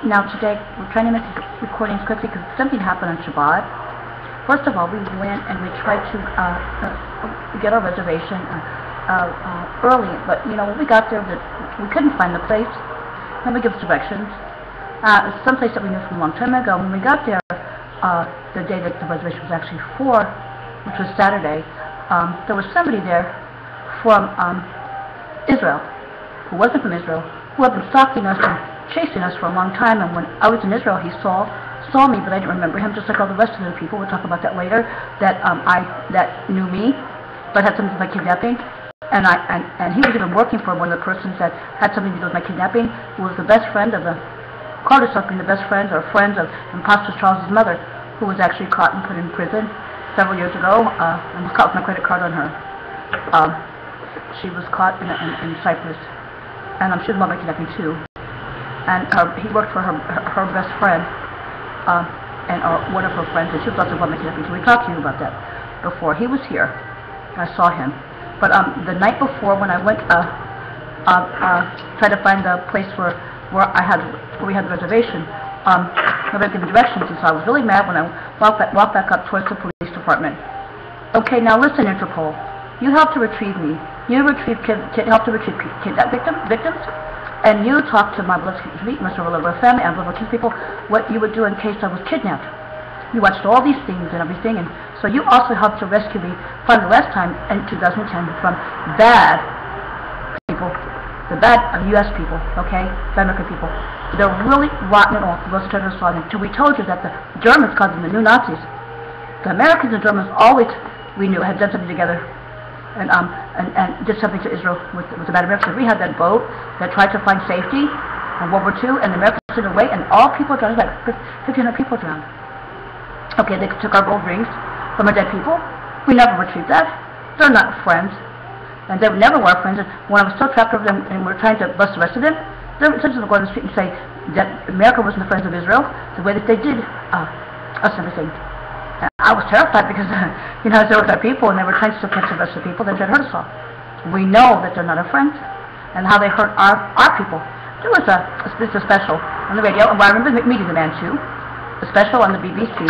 Now today, we're trying to make these recordings quickly because something happened on Shabbat. First of all, we went and we tried to get our reservation early, but you know, when we got there, we couldn't find the place. Then we give us directions. It's someplace that we knew from a long time ago. When we got there, the day that the reservation was actually for, which was Saturday, there was somebody there from Israel, who wasn't from Israel, who had been stalking us and chasing us for a long time. And when I was in Israel, he saw me, but I didn't remember him, just like all the rest of the people. We'll talk about that later. That that knew me, but had something to do with my kidnapping. And he was even working for one of the persons that had something to do with my kidnapping, who was the best friend of called herself being the best friend or friends of Imposter Charles's mother, who was actually caught and put in prison several years ago, and was caught with my credit card on her. She was caught in Cyprus, and she was involved in kidnapping too. And he worked for her best friend, and one of her friends, and she was also involved in kidnapping. So we talked to you about that before. He was here. I saw him. But the night before, when I went tried to find the place where we had the reservation, nobody gave me directions, and so I was really mad when I walked back up towards the police department. Okay, now listen, Interpol. You helped to retrieve me. You helped to retrieve kidnap victims, and you talked to my beloved family and beloved people what you would do in case I was kidnapped. You watched all these things and everything, and so you also helped to rescue me from the last time in 2010 from bad people, the bad U.S. people, okay, bad American people. They're really rotten it off. Those terrorists saw them. Until we told you that the Germans called them the new Nazis. The Americans and Germans always, we knew, had done something together, and did something to Israel with the bad Americans. We had that boat that tried to find safety in World War II, and the Americans stood away, and all people drowned. Like 1,500 people drowned. Okay, they took our gold rings from our dead people. We never retrieved that. They're not friends, and they never were friends. And when I was so trapped over them, and we were trying to bust the rest of them, they were essentially go on the street and say that America wasn't the friends of Israel the way that they did us and everything. And I was terrified because you know, there were our people, and they were trying to catch the rest of the people that had hurt us all. We know that they're not our friends, and how they hurt our people. There was a special on the radio. Well, I remember meeting the man too. A special on the BBC,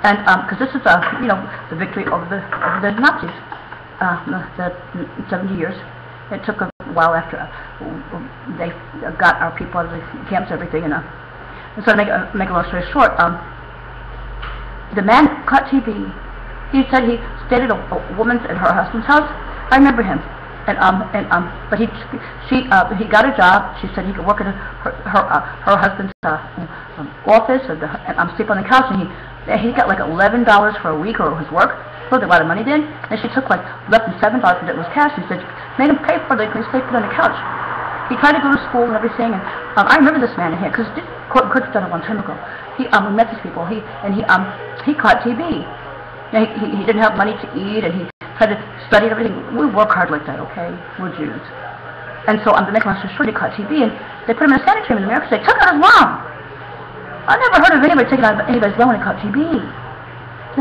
and because this is you know, the victory over the Nazis, the 70 years. It took a while after they got our people out of the camps and everything, and so to make a long story short, the man caught TB. He said he stayed at a woman's and her husband's house. I remember him. But he got a job. She said he could work at her husband's office, and sleep on the couch. And he got like $11 for a week or his work. Really a lot of money then. And she took like less than $7 and it was cash. He said made him pay for it. He sleep on the couch. He tried to go to school and everything. And I remember this man in here because court had done it a long time ago. We met these people. He caught TB. He didn't have money to eat, and he tried to study and everything. We work hard like that, okay? We're Jews. And so I'm the next one short, he caught TB, and they put him in a sanitarium in America. They took out his lung. I never heard of anybody taking out anybody's lung when he caught TB. You know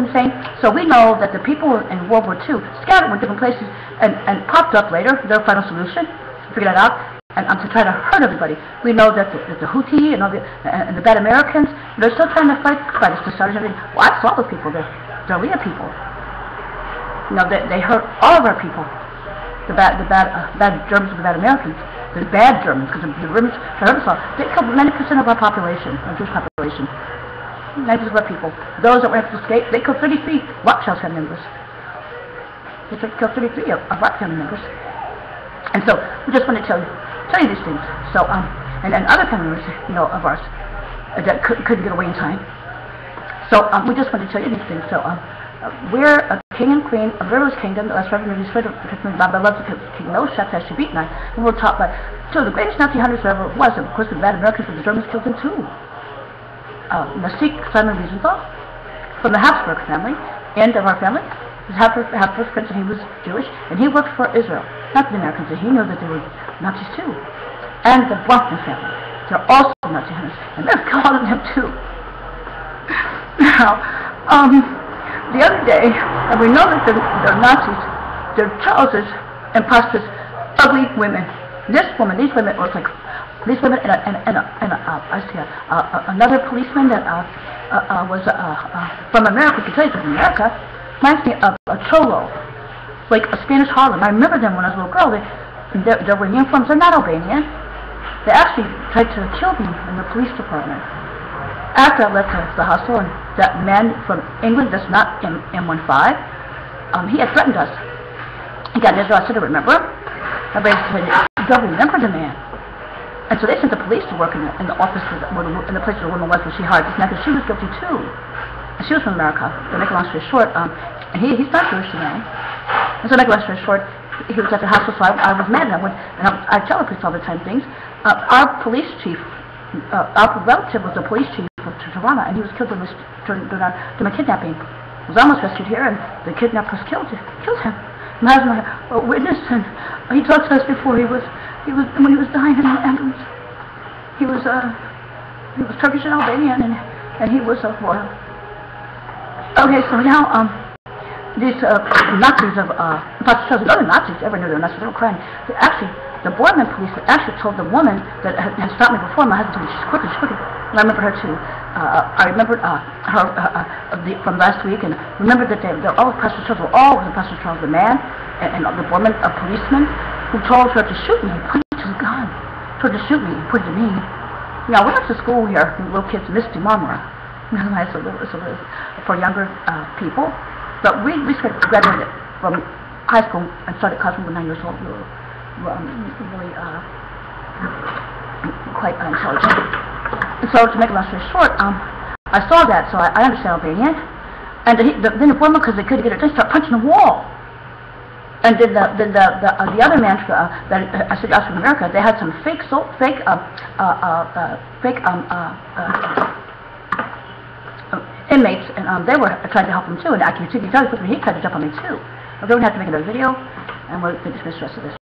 what I'm saying? So we know that the people in World War II scattered with different places and popped up later, their final solution, figured that out, and to try to hurt everybody. We know that the Houthi and all and the bad Americans, they're still trying to fight us to start everything. Well, I saw those people there. They're real people. You know, they hurt all of our people. The bad Germans and the bad Americans. The bad Germans, because the Germans hurt us all. They killed 90% of our population, our Jewish population. 90% of our people. Those that were able to escape, they killed 33 Rothschild family members. They killed 33 of our family members. And so we just want to tell you these things. So and other family members, you know, of ours that couldn't get away in time. So we just want to tell you these things. So we're a king and queen of River's kingdom. That's right, my beloved King Moshe Shebitnai, and we're taught by two of the greatest Nazi hunters there ever was. Of course, the bad Americans, but the Germans killed them too. Nasik Simon Wiesenthal from the Habsburg family, and of our family, was Habsburg prince, and he was Jewish, and he worked for Israel, not the Americans, and he knew that they were Nazis too. And the Bronfman family, they're also Nazi hunters, and they're calling them too. Now, the other day, and we know that they're Nazis, they're Charles's imposters, ugly women. These women look like, these women in a I see another policeman that was from America. To tell you from America, reminds me of a cholo, like a Spanish Harlem. I remember them when I was a little girl. They're wearing uniforms. They're not Albanian. They actually tried to kill me in the police department. After I left the hospital, and that man from England, that's not M15, he had threatened us. He got arrested, I remember. Everybody said, you don't remember the man. And so they sent the police to work in the office, in the place where the woman was when she hired this man, because she was guilty too. And she was from America. To make a long story short, and he's not Jewish, you know. And so to make a long story short, he was at the hospital, so I was mad, and I tell the police all the time things. Our police chief, our relative was the police chief of Toronto, and he was killed during a kidnapping. He was almost rescued here, and the kidnappers killed him. My husband, a witness, and he talked to us before when he was dying in the ambulance. He was Turkish and Albanian, and he was royal. Okay, so now these Nazis of other Nazis ever knew they were Nazis, they were crying. Actually, the Borman police actually told the woman that had stopped me before. My husband told me, she's quickly. And I remember her too. I remembered her from last week, and remembered that all the Pastor Charles were all the Pastor Charles, the man, and the Borman, a policeman, who told her to shoot me. He pointed his gun, told her to shoot me, pointed to me. Now, we went to school here, little kids, Misty Marmara. It's a little for younger people. But we graduated from high school and started college when we were 9 years old. We were really quite intelligent. And so, to make a long story short, I saw that, so I understand Albanian. And then the woman, because they couldn't get it, they started punching the wall. And then the other man that I said I was from America, they had some fake inmates, and they were trying to help him too. And I can see he tried to jump on me too. We're going to have to make another video, and we'll discuss the rest of this.